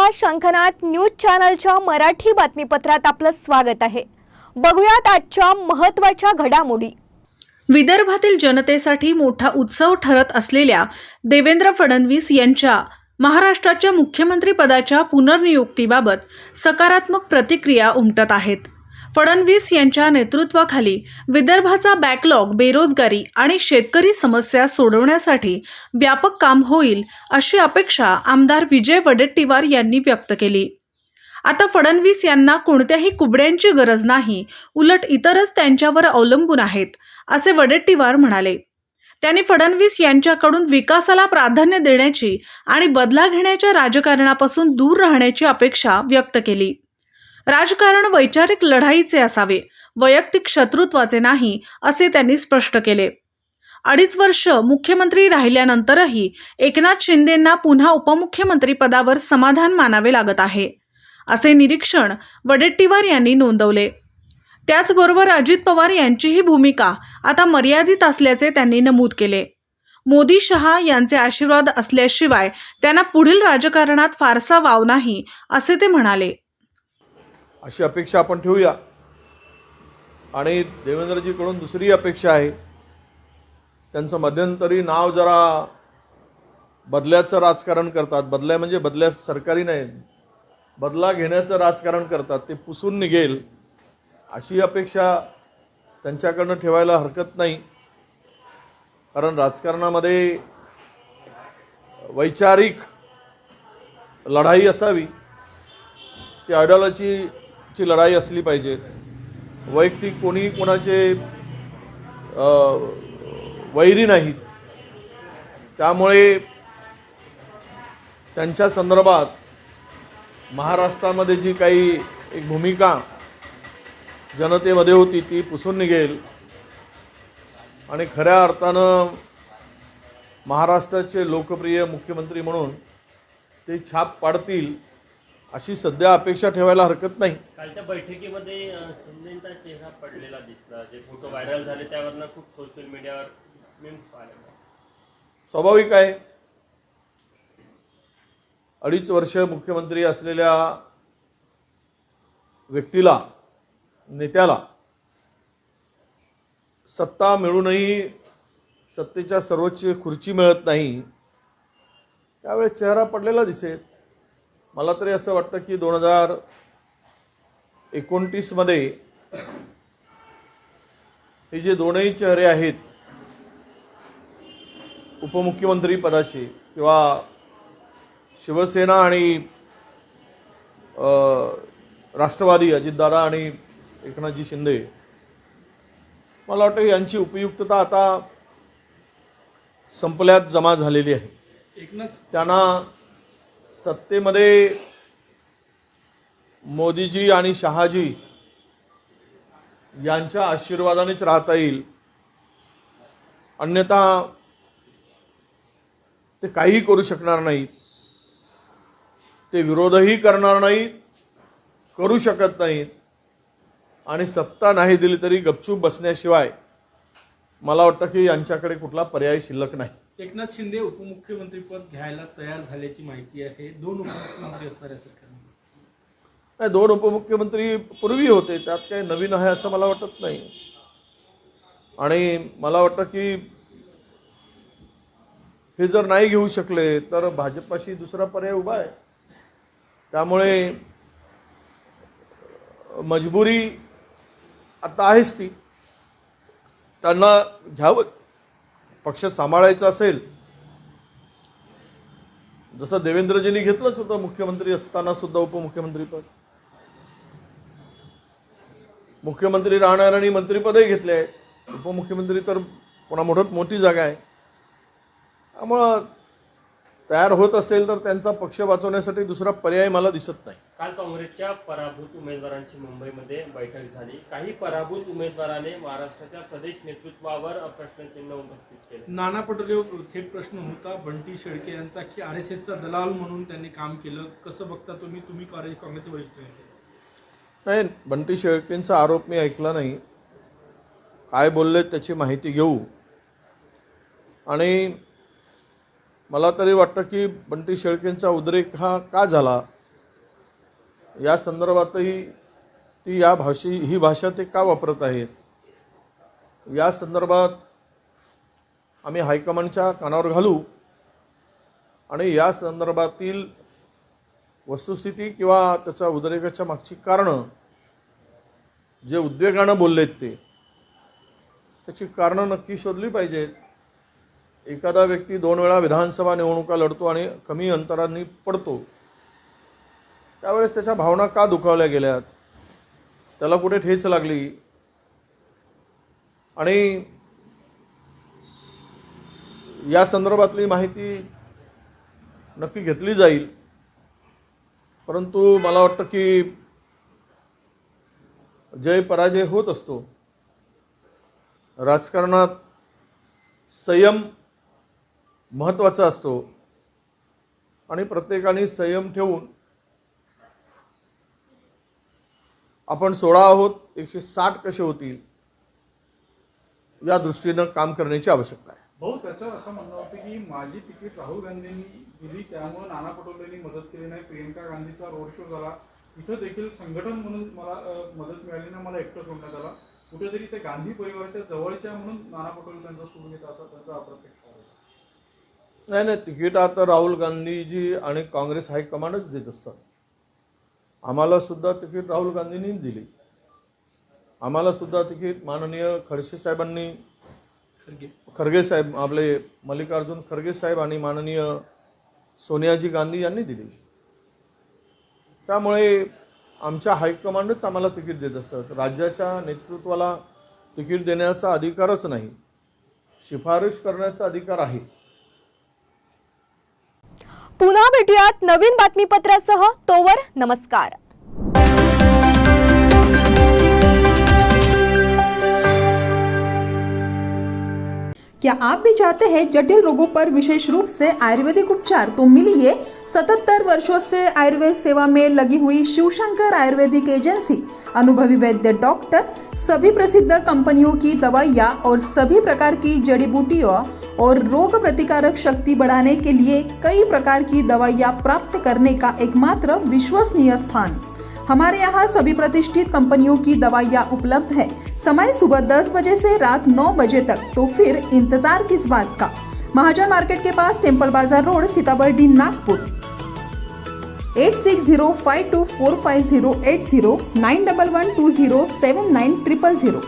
नमस्कार, शंखनाद न्यूज चॅनलच्या मराठी बातमीपत्रात आपलं स्वागत आहे। बघूयात आजच्या महत्त्वाच्या घडामोडी। विदर्भातील जनतेसाठी मोठा उत्सव ठरत असलेल्या देवेंद्र फडणवीस यांच्या महाराष्ट्राच्या मुख्यमंत्री पदाच्या पुनर्नियुक्तीबाबत सकारात्मक प्रतिक्रिया उमटत आहेत। फडणवीस यांच्या नेतृत्वाखाली विदर्भाचा बॅकलॉग, बेरोजगारी आणि शेतकरी समस्या सोडवण्यासाठी व्यापक काम होईल अशी अपेक्षा आमदार विजय वडेट्टीवार यांनी व्यक्त केली। आता फडणवीस यांना कोणत्याही कुबड्यांची गरज नाही, उलट इतरच त्यांच्यावर अवलंबून आहेत, असे वडेट्टीवार म्हणाले। त्यांनी फडणवीस यांच्याकडून विकासाला प्राधान्य देण्याची आणि बदला घेण्याच्या राजकारणापासून दूर राहण्याची अपेक्षा व्यक्त केली। राजकारण वैचारिक लढाईचे असावे, वैयक्तिक शत्रुत्वाचे नाही, असे त्यांनी स्पष्ट केले। 2.5 वर्ष मुख्यमंत्री राहिल्यानंतरही एकनाथ शिंदेंना पुन्हा उपमुख्यमंत्री पदावर समाधान मानावे लागत आहे, असे निरीक्षण वडेट्टीवार यांनी नोंदवले। त्याचबरोबर अजित पवार यांचीही भूमिका आता मर्यादित असल्याचे त्यांनी नमूद केले। मोदी शहा यांचे आशीर्वाद असल्याशिवाय त्यांना पुढील राजकारणात फारसा वाव नाही, असे ते म्हणाले। अशी अपेक्षा आपण ठेवूया। आणि देवेंद्रजीकडून दुसरी अपेक्षा आहे, त्यांचं मध्यंतरी नाव जरा बदल्याचं राजकारण करतात, बदल्या म्हणजे बदल्या सरकारी नाही, बदला घेण्याचं राजकारण करतात, ते पुसून निघेल अशी अपेक्षा त्यांच्याकडनं ठेवायला हरकत नाही। कारण राजकारणामध्ये वैचारिक लढाई असावी, ती आयडियॉलॉजीची लढाई असली पाहिजे। वैयक्तिक कोणी कोणाचे वैरी नाहीत, त्यामुळे त्यांच्या संदर्भात महाराष्ट्रामध्ये जी काही एक भूमिका जनतेमध्ये होती ती पुसून निघेल आणि खऱ्या अर्थानं महाराष्ट्राचे लोकप्रिय मुख्यमंत्री म्हणून ते छाप पाडतील अशी सध्या अपेक्षा ठेवायला हरकत नाही। कालच्या बैठकीमध्ये शिंदेंचा चेहरा पडलेला दिसला, जे फोटो व्हायरल झाले त्यावरनं खूप सोशल मीडियावर मीम्स पाहिले। स्वाभाविक आहे, 2.5 वर्ष मुख्यमंत्री असलेल्या व्यक्तीला, नेत्याला सत्ता मिळूनही सत्तेच्या सर्वोच्च खुर्ची मिळत नाही, त्यावेळेस चेहरा पडलेला दिसेल। मला तरी असं वाटतं की 2029 मध्ये हे जे दोनही चेहरे आहेत उपमुख्यमंत्री पदाचे, किंवा शिवसेना आणि राष्ट्रवादी अजितदादा आणि एकनाथजी शिंदे, मला वाटतं यांची उपयुक्तता आता संपल्यात जमा झालेली आहे। त्यांना सत्तेमध्ये मोदीजी आणि शहाजी यांच्या आशीर्वादानेच राहता येईल, अन्यथा ते काही करू शकणार नाहीत, ते विरोधही करणार नाहीत, करू शकत नाहीत, आणि सत्ता नाही दिली तरी गपचूप बसण्याशिवाय मला वाटतं की यांच्याकडे कुठला पर्याय शिल्लक नाही। एकनाथ शिंदे उपमुख्यमंत्री पद घ्यायला तयार झाल्याची माहिती आहे। 2 उपमुख्यमंत्री असणाऱ्या सरकारने नाही, 2 उपमुख्यमंत्री पूर्वी होते, त्यात काही नवीन आहे असं मला वाटत नाही। आणि मला वाटतं की हे जर नाही घेऊ शकले तर भाजपाशी दुसरा पर्याय उभा आहे, त्यामुळे मजबुरी आता आहेच ती, त्यांना घ्यावं। पक्ष सांभाळायचा असेल, जसं देवेंद्रजींनी घेतलंच होतं मुख्यमंत्री असताना सुद्धा उपमुख्यमंत्री पद, मुख्यमंत्री राहणाऱ्यांनी मंत्रिपदही घेतले आहे, उपमुख्यमंत्री तर पुन्हा मोठी जागा आहे। त्यामुळं तयार होत असेल तर त्यांचा पक्ष वाचवण्यासाठी दुसरा पर्याय मला दिसत नाही। काल काँग्रेसच्या पराभूत उमेदवारांची मुंबईमध्ये बैठक झाली। काही पराभूत उमेदवाराने महाराष्ट्राच्या प्रदेश नेतृत्वावर प्रश्नचिन्ह उपस्थित केले। नाना पटोले थेट प्रश्न होता बंटी शेळके यांचा की RSSचा दलाल म्हणून त्यांनी काम केलं, कसं बघता तुम्ही काँग्रेसचे वरिष्ठ नेते? नाही, बंटी शेळकेंचा आरोप मी ऐकला नाही, काय बोलले त्याची माहिती घेऊ। आणि मला तरी वाटतं की बंटी शेळकेंचा उद्रेक हा का झाला, या संदर्भातही ही भाषा ते का वापरत आहेत या संदर्भात आम्ही हायकमांडच्या कानावर घालू आणि या संदर्भातील वस्तुस्थिती किंवा त्याच्या उद्रेकाच्या मागची कारणं जे उद्वेगानं बोललेत त्याची कारणं नक्की शोधली पाहिजेत. एखादा व्यक्ती 2 वेळा विधानसभा निवडणुका लढतो आणि कमी अंतरांनी पडतो, त्यावेळेस त्याच्या भावना का दुखावल्या गेल्यात, त्याला कुठे ठेच लागली आणि या संदर्भातली माहिती नक्की घेतली जाईल. परंतु मला वाटतं की जय पराजय होत असतो. राजकारणात संयम महत्त्वाचा असतो आणि प्रत्येकाने संयम ठेवून आपण 16 आहोत 160 कसे होतील या दृष्टीनं काम करण्याची आवश्यकता आहे. भाऊ, त्याचं असं म्हणणं होतं की माझी तिकीट राहुल गांधींनी दिली, त्यामुळे नाना पटोलेंनी मदत केली नाही. प्रियंका गांधीचा रोड शो झाला, इथं देखील संघटन म्हणून मला मदत मिळाली ना, मला एकटं सोडण्यात आला. कुठेतरी ते गांधी परिवाराच्या जवळच्या म्हणून नाना पटोले त्यांचा सोडून येत असा त्यांचा अप्रत्यक्ष नाही, तिकीट आता राहुल गांधीजी आणि काँग्रेस हायकमांडच देत असतात. आम्हाला सुद्धा तिकीट राहुल गांधींनी दिली. आम्हाला सुद्धा तिकीट माननीय खडसे साहेबांनी, खरगे साहेब, आपले मल्लिकार्जुन खरगे साहेब आणि माननीय सोनियाजी गांधी यांनी दिली. त्यामुळे आमच्या हायकमांडच आम्हाला तिकीट देत असतात. राज्याच्या नेतृत्वाला तिकीट देण्याचा अधिकारच नाही, शिफारस करण्याचा अधिकार आहे. पुन्हा भेटूयात नवीन बातमीपत्रासह. तोवर नमस्कार. क्या आप भी चाहते हैं जटिल रोगों पर विशेष रूप से आयुर्वेदिक उपचार? तो मिलिए 77 वर्षों से आयुर्वेद सेवा में लगी हुई शिवशंकर आयुर्वेदिक एजेंसी, अनुभवी वैद्य डॉक्टर, सभी प्रसिद्ध कंपनियों की दवाइयाँ और सभी प्रकार की जड़ी बूटियों और रोग प्रतिकारक शक्ति बढ़ाने के लिए कई प्रकार की दवाइयाँ प्राप्त करने का एकमात्र विश्वसनीय स्थान। हमारे यहाँ सभी प्रतिष्ठित कंपनियों की दवाइयाँ उपलब्ध है। समय सुबह 10 बजे से रात 9 बजे तक, तो फिर इंतजार किस बात का। महाजन मार्केट के पास, टेम्पल बाजार रोड, सीताबर्डी, नागपुर। 8605245080 9112079000।